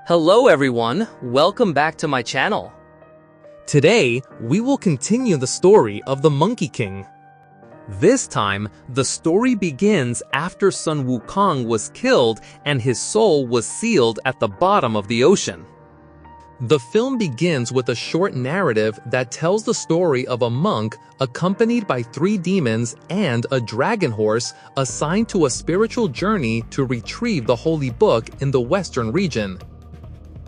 Hello everyone, welcome back to my channel. Today, we will continue the story of the Monkey King. This time, the story begins after Sun Wukong was killed and his soul was sealed at the bottom of the ocean. The film begins with a short narrative that tells the story of a monk accompanied by 3 demons and a dragon horse assigned to a spiritual journey to retrieve the holy book in the western region.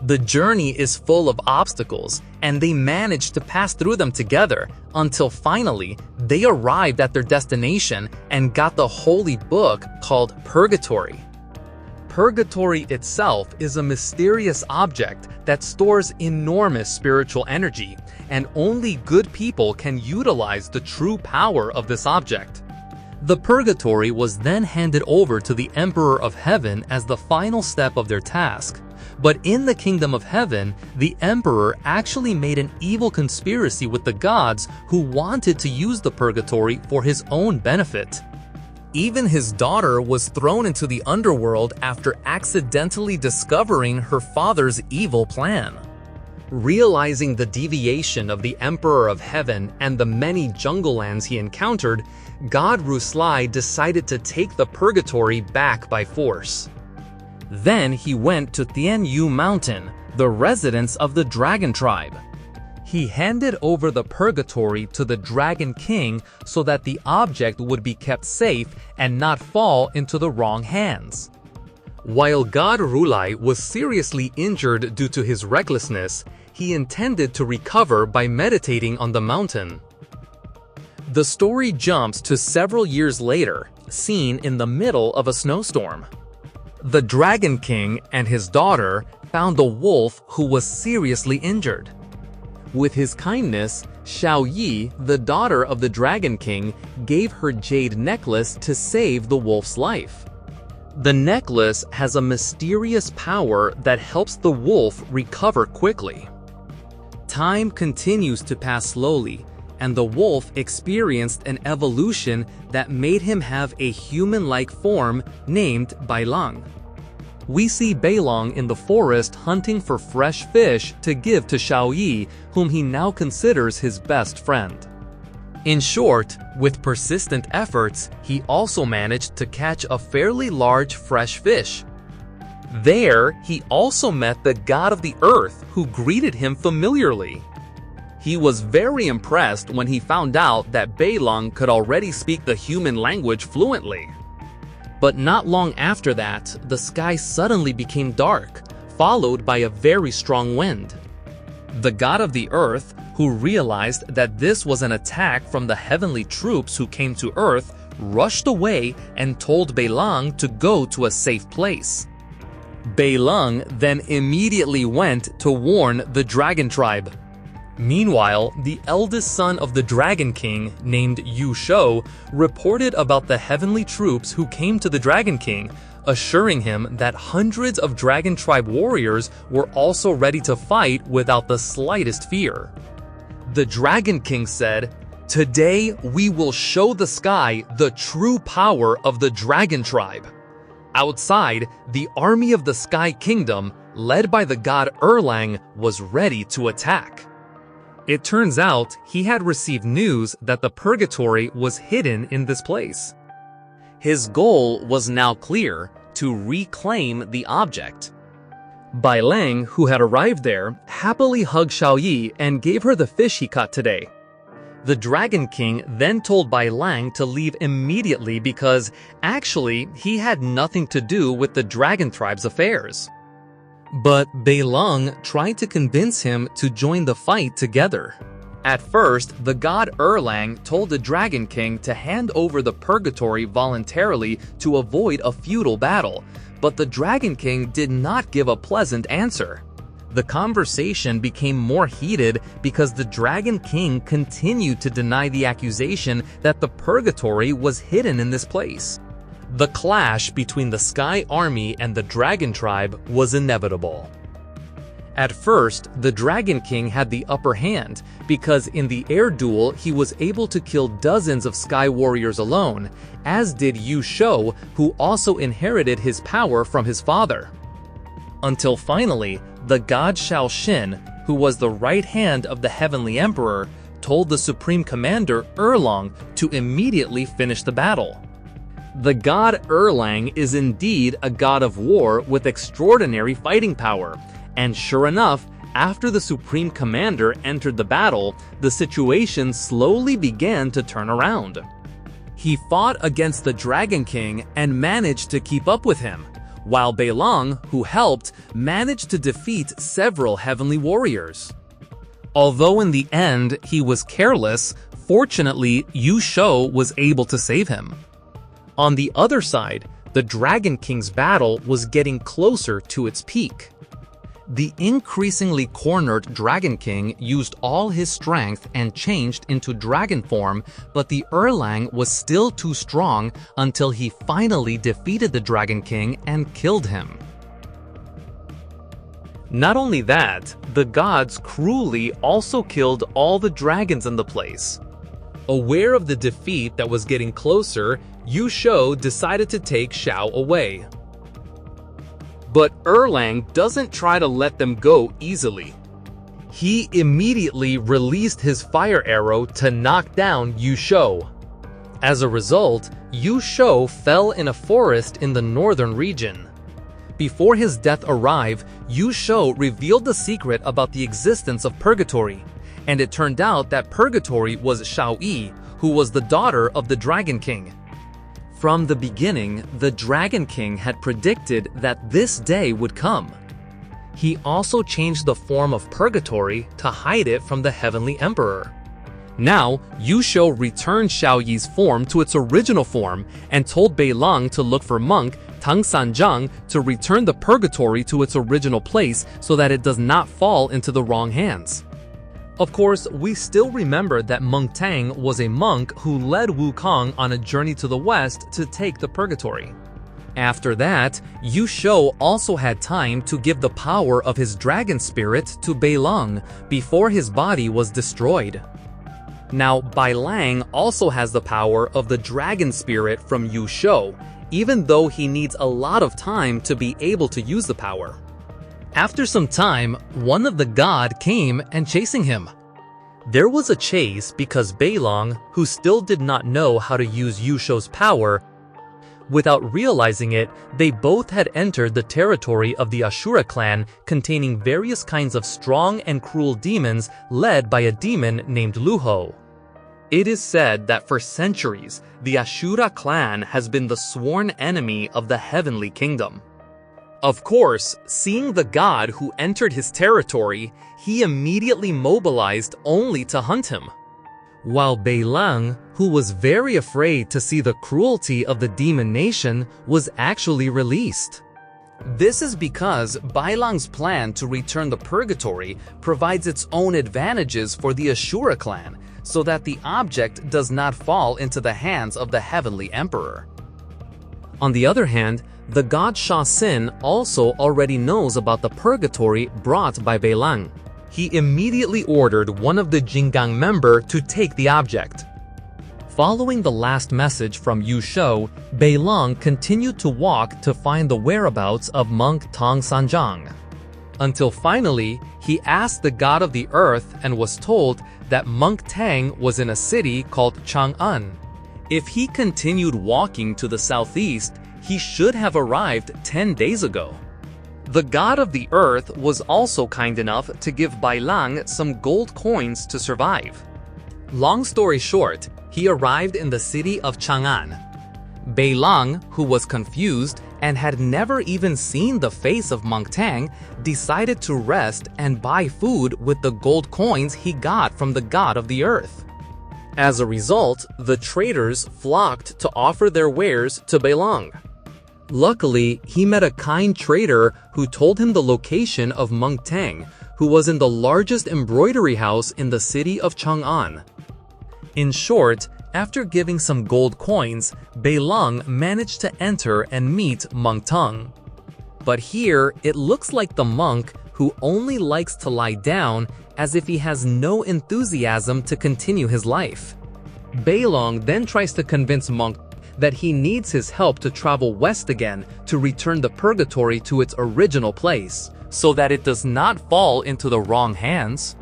The journey is full of obstacles, and they manage to pass through them together until finally they arrived at their destination and got the holy book called Purgatory. Purgatory itself is a mysterious object that stores enormous spiritual energy, and only good people can utilize the true power of this object. The Purgatory was then handed over to the Emperor of Heaven as the final step of their task. But in the Kingdom of Heaven, the Emperor actually made an evil conspiracy with the gods who wanted to use the Purgatory for his own benefit. Even his daughter was thrown into the underworld after accidentally discovering her father's evil plan. Realizing the deviation of the Emperor of Heaven and the many jungle lands he encountered, God Rusli decided to take the Purgatory back by force. Then he went to Tianyu Mountain, the residence of the Dragon Tribe. He handed over the Purgatory to the Dragon King so that the object would be kept safe and not fall into the wrong hands. While God Rulai was seriously injured due to his recklessness, he intended to recover by meditating on the mountain. The story jumps to several years later, seen in the middle of a snowstorm. The Dragon King and his daughter found a wolf who was seriously injured. With his kindness, Xiao Yi, the daughter of the Dragon King, gave her jade necklace to save the wolf's life. The necklace has a mysterious power that helps the wolf recover quickly. Time continues to pass slowly, and the wolf experienced an evolution that made him have a human-like form named Bailang. We see Bailang in the forest hunting for fresh fish to give to Xiao Yi, whom he now considers his best friend. In short, with persistent efforts, he also managed to catch a fairly large fresh fish. There, he also met the god of the earth, who greeted him familiarly. He was very impressed when he found out that Bailang could already speak the human language fluently. But not long after that, the sky suddenly became dark, followed by a very strong wind. The god of the earth, who realized that this was an attack from the heavenly troops who came to earth, rushed away and told Bailang to go to a safe place. Bailang then immediately went to warn the Dragon Tribe. Meanwhile, the eldest son of the Dragon King, named Yu Shou, reported about the heavenly troops who came to the Dragon King, assuring him that hundreds of Dragon Tribe warriors were also ready to fight without the slightest fear. The Dragon King said, "Today we will show the sky the true power of the Dragon Tribe." Outside, the army of the Sky Kingdom, led by the god Erlang, was ready to attack. It turns out he had received news that the Purgatory was hidden in this place. His goal was now clear: to reclaim the object. Bailang, who had arrived there, happily hugged Xiao Yi and gave her the fish he caught today. The Dragon King then told Bailang to leave immediately because, actually, he had nothing to do with the Dragon Tribe's affairs. But Bailang tried to convince him to join the fight together. At first, the god Erlang told the Dragon King to hand over the Purgatory voluntarily to avoid a futile battle, but the Dragon King did not give a pleasant answer. The conversation became more heated because the Dragon King continued to deny the accusation that the Purgatory was hidden in this place. The clash between the Sky Army and the Dragon Tribe was inevitable. At first, the Dragon King had the upper hand because in the air duel he was able to kill dozens of Sky Warriors alone, as did Yu Shou, who also inherited his power from his father. until finally, the God Sha Xin, who was the right hand of the heavenly emperor, told the supreme commander Erlang to immediately finish the battle. The god Erlang is indeed a god of war with extraordinary fighting power, and sure enough, after the supreme commander entered the battle, the situation slowly began to turn around. He fought against the Dragon King and managed to keep up with him, while Beilang, who helped, managed to defeat several heavenly warriors. Although in the end he was careless, fortunately Yu Shou was able to save him. On the other side, the Dragon King's battle was getting closer to its peak. The increasingly cornered Dragon King used all his strength and changed into dragon form, but the Erlang was still too strong until he finally defeated the Dragon King and killed him. Not only that, the gods cruelly also killed all the dragons in the place. Aware of the defeat that was getting closer, Yu Shou decided to take Shao away. But Erlang doesn't try to let them go easily. He immediately released his fire arrow to knock down Yu Shou. As a result, Yu Shou fell in a forest in the northern region. Before his death arrived, Yu Shou revealed the secret about the existence of purgatory, and it turned out that purgatory was Shao Yi, who was the daughter of the Dragon King. From the beginning, the Dragon King had predicted that this day would come. He also changed the form of purgatory to hide it from the heavenly emperor. Now, Yu Shou returned Shao Yi's form to its original form and told Beilang to look for monk Tang Sanjiang to return the purgatory to its original place so that it does not fall into the wrong hands. Of course, we still remember that Monk Tang was a monk who led Wukong on a journey to the west to take the purgatory. After that, Yu Shou also had time to give the power of his dragon spirit to Beilang before his body was destroyed. Now, Beilang also has the power of the dragon spirit from Yu Shou, even though he needs a lot of time to be able to use the power. After some time, one of the gods came and chasing him. There was a chase because Beilang, who still did not know how to use Yu Shou's power, without realizing it, they both had entered the territory of the Ashura clan containing various kinds of strong and cruel demons led by a demon named Luho. It is said that for centuries, the Ashura clan has been the sworn enemy of the heavenly kingdom. Of course, seeing the god who entered his territory, he immediately mobilized only to hunt him. While Beilang, who was very afraid to see the cruelty of the demon nation, was actually released. This is because Beilang's plan to return the purgatory provides its own advantages for the Ashura clan, so that the object does not fall into the hands of the heavenly emperor. On the other hand, the god Sha Xin also already knows about the purgatory brought by Beilang. He immediately ordered one of the Jinggang members to take the object. Following the last message from Yu Shou, Beilang continued to walk to find the whereabouts of monk Tang Sanjiang. Until finally, he asked the god of the earth and was told that monk Tang was in a city called Chang'an. If he continued walking to the southeast, he should have arrived 10 days ago. The god of the earth was also kind enough to give Beilang some gold coins to survive. Long story short, he arrived in the city of Chang'an. Beilang, who was confused and had never even seen the face of monk Tang, decided to rest and buy food with the gold coins he got from the god of the earth. As a result, the traders flocked to offer their wares to Beilang. Luckily, he met a kind trader who told him the location of monk Tang, who was in the largest embroidery house in the city of Chang'an. In short, after giving some gold coins, Beilang managed to enter and meet monk Tang. But here, it looks like the monk who only likes to lie down, as if he has no enthusiasm to continue his life. Beilang then tries to convince monk that he needs his help to travel west again to return the purgatory to its original place, so that it does not fall into the wrong hands.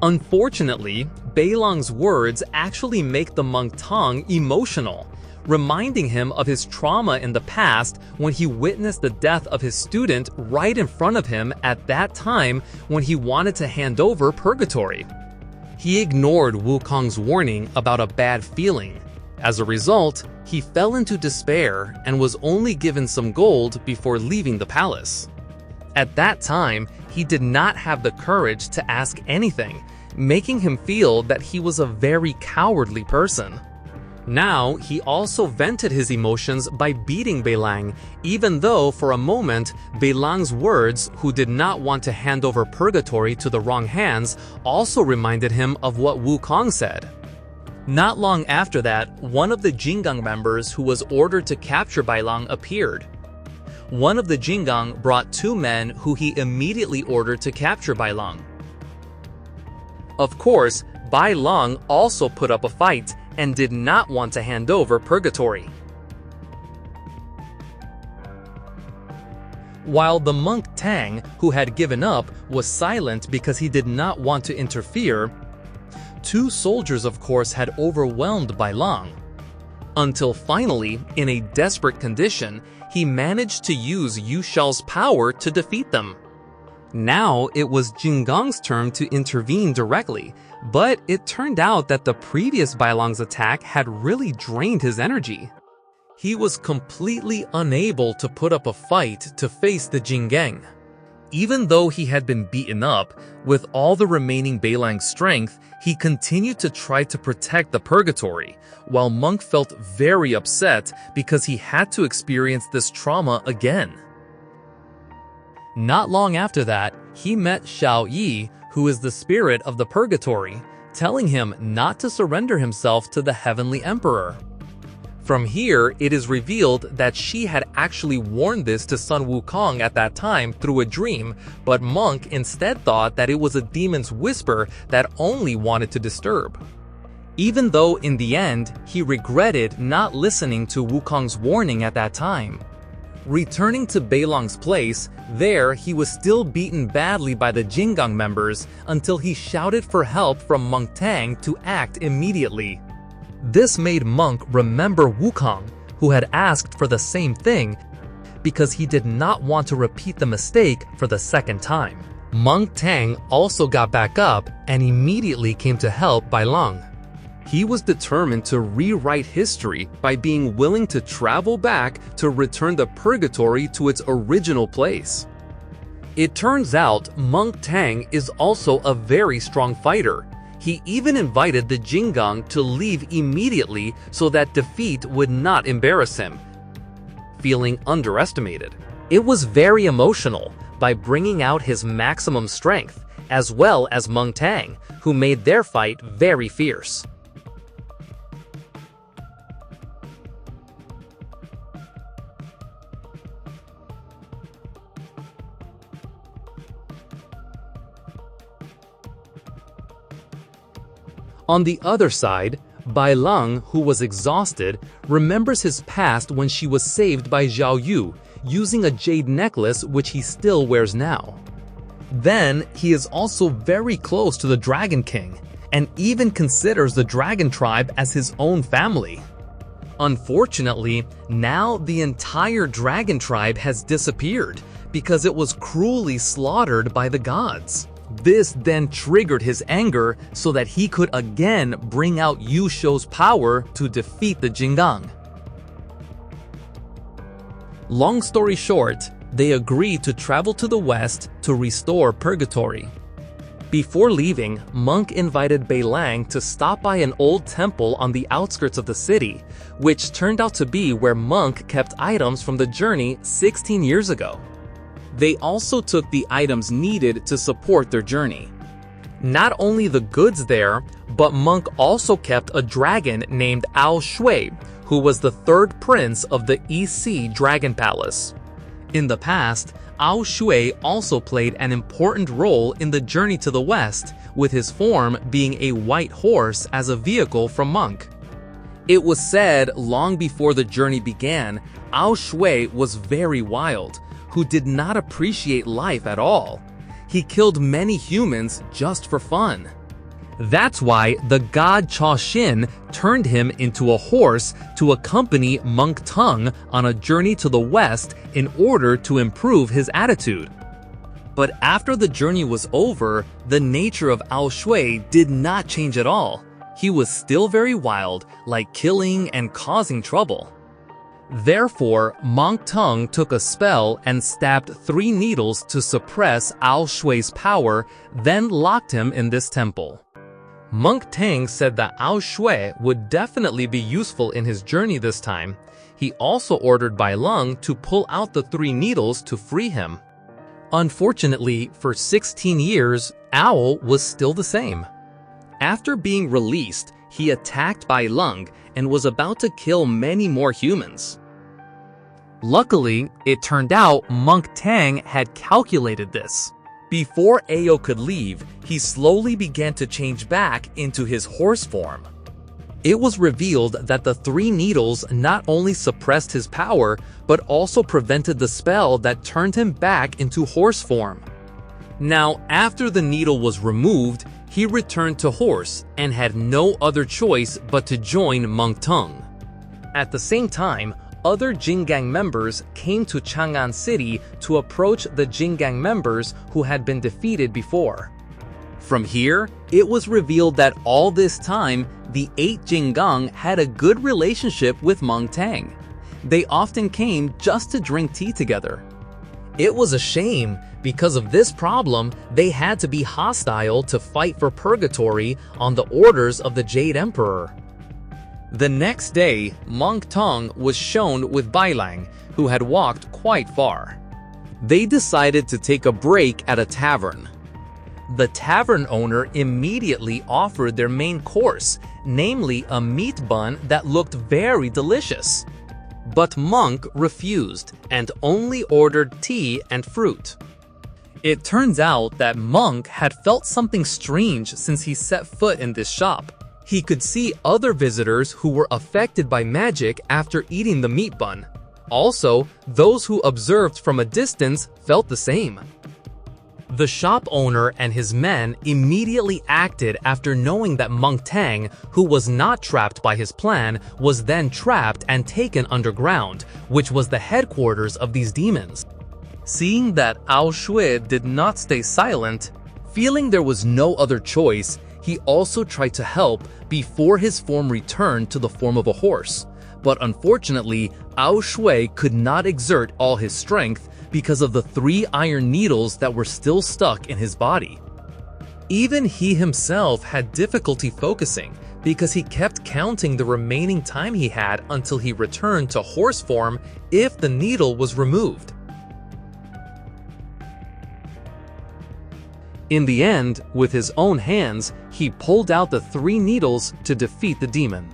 Unfortunately, Beilang's words actually make the monk Tang emotional, reminding him of his trauma in the past when he witnessed the death of his student right in front of him at that time when he wanted to hand over purgatory. He ignored Wukong's warning about a bad feeling. As a result, he fell into despair and was only given some gold before leaving the palace. At that time, he did not have the courage to ask anything, making him feel that he was a very cowardly person. Now, he also vented his emotions by beating Beilang, even though for a moment, Beilang's words, who did not want to hand over purgatory to the wrong hands, also reminded him of what Wukong said. Not long after that, one of the Jinggang members who was ordered to capture Beilang appeared. One of the Jinggang brought 2 men who he immediately ordered to capture Beilang. Of course, Beilang also put up a fight and did not want to hand over purgatory. While the monk Tang, who had given up, was silent because he did not want to interfere, 2 soldiers of course had overwhelmed Beilang. Until finally, in a desperate condition, he managed to use Yu Shao's power to defeat them. Now it was Jinggang's turn to intervene directly, but it turned out that the previous Beilang's attack had really drained his energy. He was completely unable to put up a fight to face the Jinggang. Even though he had been beaten up, with all the remaining Beilang's strength, he continued to try to protect the purgatory, while Monk felt very upset because he had to experience this trauma again. Not long after that, he met Xiao Yi, who is the spirit of the purgatory, telling him not to surrender himself to the Heavenly Emperor. From here, it is revealed that she had actually warned this to Sun Wukong at that time through a dream, but Monk instead thought that it was a demon's whisper that only wanted to disturb. Even though in the end, he regretted not listening to Wukong's warning at that time. Returning to Beilang's place, there he was still beaten badly by the Jinggang members until he shouted for help from Monk Tang to act immediately. This made Monk remember Wukong, who had asked for the same thing, because he did not want to repeat the mistake for the second time. Monk Tang also got back up and immediately came to help Beilang. He was determined to rewrite history by being willing to travel back to return the purgatory to its original place. It turns out Monk Tang is also a very strong fighter. He even invited the Jinggang to leave immediately so that defeat would not embarrass him, feeling underestimated. It was very emotional by bringing out his maximum strength, as well as Monk Tang, who made their fight very fierce. On the other side, Beilang, who was exhausted, remembers his past when she was saved by Zhao Yu, using a jade necklace which he still wears now. Then, he is also very close to the Dragon King, and even considers the Dragon Tribe as his own family. Unfortunately, now the entire Dragon Tribe has disappeared because it was cruelly slaughtered by the gods. This then triggered his anger so that he could again bring out Yu Shou's power to defeat the Jinggang. Long story short, they agreed to travel to the west to restore purgatory. Before leaving, Monk invited Beilang to stop by an old temple on the outskirts of the city, which turned out to be where Monk kept items from the journey 16 years ago. They also took the items needed to support their journey. Not only the goods there, but Monk also kept a dragon named Ao Shui, who was the 3rd prince of the EC Dragon Palace. In the past, Ao Shui also played an important role in the journey to the west, with his form being a white horse as a vehicle from Monk. It was said long before the journey began, Ao Shui was very wild, who did not appreciate life at all. He killed many humans just for fun. That's why the God Sha Xin turned him into a horse to accompany Monk Tong on a journey to the west in order to improve his attitude. But after the journey was over, the nature of Ao Shui did not change at all. He was still very wild, like killing and causing trouble. Therefore, Monk Tong took a spell and stabbed 3 needles to suppress Ao Shui's power, then locked him in this temple. Monk Tang said that Ao Shui would definitely be useful in his journey this time. He also ordered Bai Lung to pull out the 3 needles to free him. Unfortunately, for 16 years, Ao was still the same. After being released, he attacked Bai Lung and was about to kill many more humans. Luckily, it turned out Monk Tang had calculated this. Before Ao could leave, he slowly began to change back into his horse form. It was revealed that the 3 needles not only suppressed his power, but also prevented the spell that turned him back into horse form. Now, after the needle was removed, he returned to horse and had no other choice but to join Monk Tong. At the same time, other Jin Gang members came to Chang'an City to approach the Jin Gang members who had been defeated before. From here, it was revealed that all this time, the 8 Jin Gang had a good relationship with Monk Tang. They often came just to drink tea together. It was a shame. Because of this problem, they had to be hostile to fight for purgatory on the orders of the Jade Emperor. The next day, Monk Tong was shown with Bai Lang, who had walked quite far. They decided to take a break at a tavern. The tavern owner immediately offered their main course, namely a meat bun that looked very delicious. But Monk refused and only ordered tea and fruit. It turns out that Monk had felt something strange since he set foot in this shop. He could see other visitors who were affected by magic after eating the meat bun. Also, those who observed from a distance felt the same. The shop owner and his men immediately acted after knowing that Monk Tang, who was not trapped by his plan, was then trapped and taken underground, which was the headquarters of these demons. Seeing that Ao Shui did not stay silent, feeling there was no other choice, he also tried to help before his form returned to the form of a horse. But unfortunately, Ao Shui could not exert all his strength because of the 3 iron needles that were still stuck in his body. Even he himself had difficulty focusing because he kept counting the remaining time he had until he returned to horse form if the needle was removed. In the end, with his own hands, he pulled out the 3 needles to defeat the demon.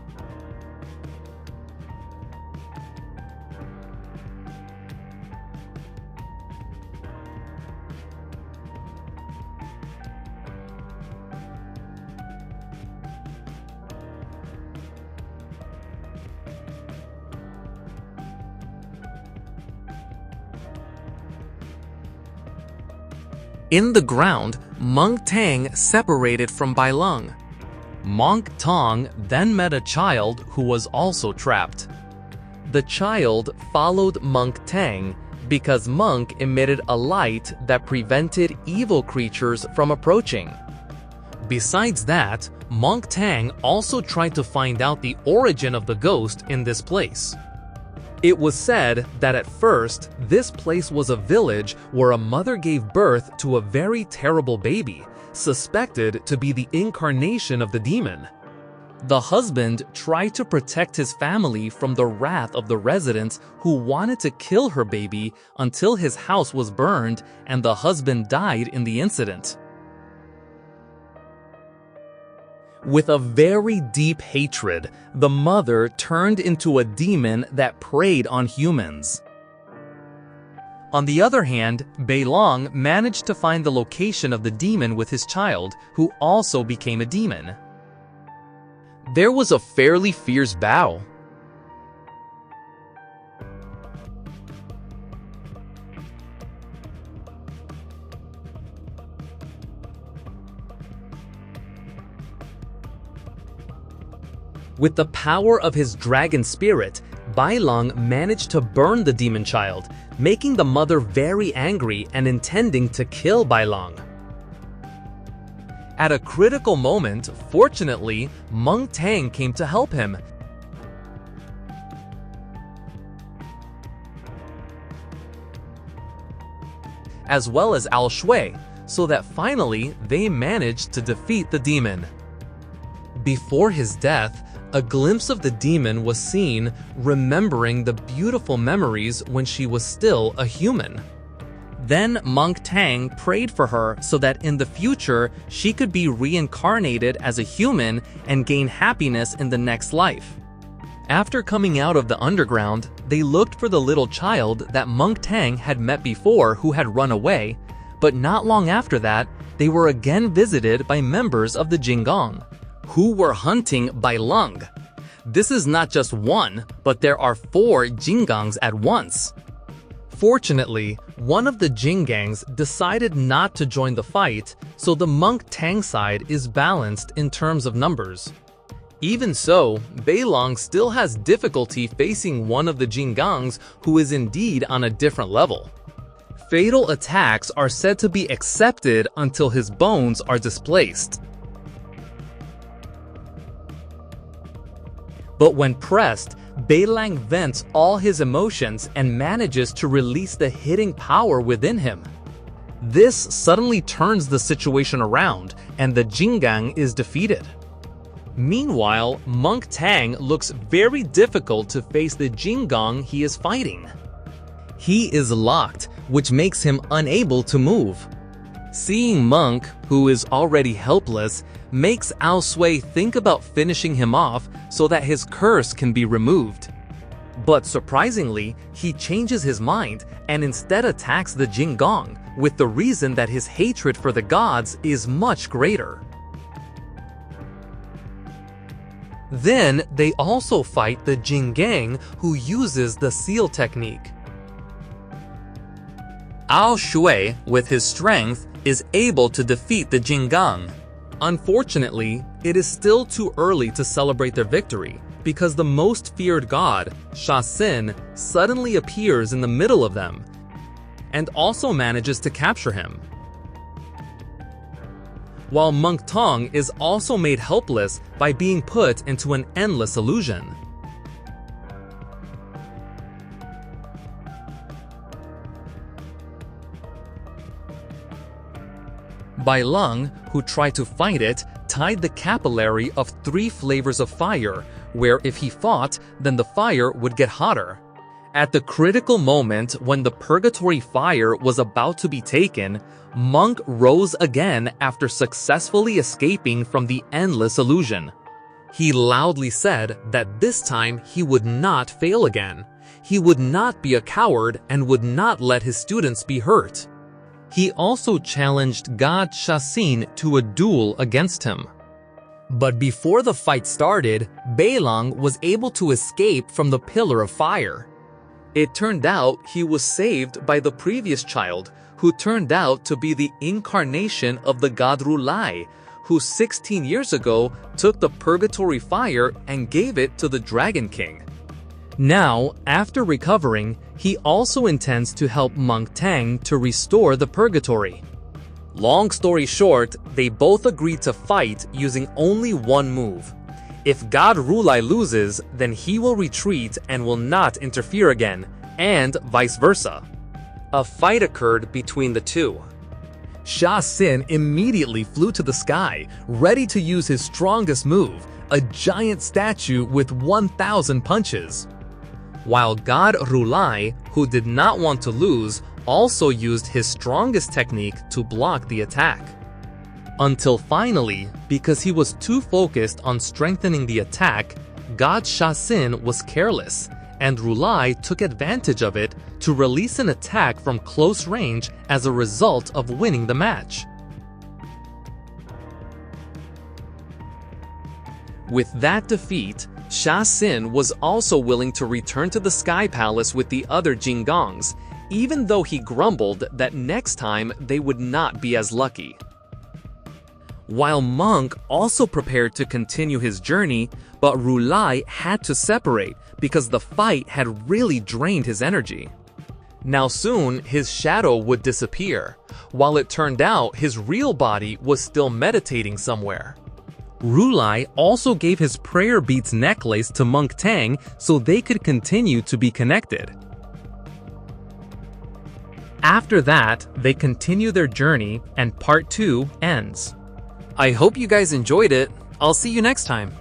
In the ground, Monk Tang separated from Bai Lung. Monk Tong then met a child who was also trapped. The child followed Monk Tang because Monk emitted a light that prevented evil creatures from approaching. Besides that, Monk Tang also tried to find out the origin of the ghost in this place. It was said that at first, this place was a village where a mother gave birth to a very terrible baby, suspected to be the incarnation of the demon. The husband tried to protect his family from the wrath of the residents who wanted to kill her baby until his house was burned and the husband died in the incident. With a very deep hatred, the mother turned into a demon that preyed on humans. On the other hand, Bai Long managed to find the location of the demon with his child, who also became a demon. there was a fairly fierce battle. With the power of his dragon spirit, Bailong managed to burn the demon child, making the mother very angry and intending to kill Bailong. At a critical moment, fortunately, Monk Tang came to help him. As well as Al Shui, so that finally they managed to defeat the demon. Before his death, a glimpse of the demon was seen, remembering the beautiful memories when she was still a human. Then Monk Tang prayed for her so that in the future she could be reincarnated as a human and gain happiness in the next life. After coming out of the underground, they looked for the little child that Monk Tang had met before who had run away, but not long after that, they were again visited by members of the Jinggong, who were hunting Bailong. This is not just one, but there are 4 Jinggongs at once. Fortunately, one of the Jinggangs decided not to join the fight, so the Monk Tang side is balanced in terms of numbers. Even so, Bailong still has difficulty facing one of the Jinggangs who is indeed on a different level. Fatal attacks are said to be accepted until his bones are displaced. But when pressed, Beilang vents all his emotions and manages to release the hidden power within him. This suddenly turns the situation around, and the Jinggang is defeated. Meanwhile, Monk Tang looks very difficult to face the Jinggong he is fighting. He is locked, which makes him unable to move. Seeing Monk, who is already helpless, makes Ao Sui think about finishing him off so that his curse can be removed. But surprisingly, he changes his mind and instead attacks the Jinggong with the reason that his hatred for the gods is much greater. Then they also fight the Jinggang who uses the seal technique. Ao Shui, with his strength, is able to defeat the Jinggang. Unfortunately, it is still too early to celebrate their victory because the most feared god, Sha Xin, suddenly appears in the middle of them and also manages to capture him. While Monk Tong is also made helpless by being put into an endless illusion. Bailong, who tried to fight it, tied the capillary of 3 flavors of fire, where if he fought, then the fire would get hotter. At the critical moment when the purgatory fire was about to be taken, Monk rose again after successfully escaping from the endless illusion. He loudly said that this time he would not fail again. He would not be a coward and would not let his students be hurt. He also challenged God Sha Xin to a duel against him. But before the fight started, Bailong was able to escape from the pillar of fire. It turned out he was saved by the previous child, who turned out to be the incarnation of the god Rulai, who 16 years ago took the purgatory fire and gave it to the Dragon King. Now, after recovering, he also intends to help Monk Tang to restore the purgatory. Long story short, they both agreed to fight using only one move. If God Rulai loses, then he will retreat and will not interfere again, and vice versa. A fight occurred between the two. Sha Xin immediately flew to the sky, ready to use his strongest move, a giant statue with 1,000 punches. While God Rulai, who did not want to lose, also used his strongest technique to block the attack. Until finally, because he was too focused on strengthening the attack, God Sha Xin was careless, and Rulai took advantage of it to release an attack from close range as a result of winning the match. With that defeat, Sha Xin was also willing to return to the Sky Palace with the other Jinggongs, even though he grumbled that next time they would not be as lucky. While Monk also prepared to continue his journey, but Rulai had to separate because the fight had really drained his energy. Now soon, his shadow would disappear, while it turned out his real body was still meditating somewhere. Rulai also gave his prayer beads necklace to Monk Tang so they could continue to be connected. After that, they continue their journey and part 2 ends. I hope you guys enjoyed it. I'll see you next time.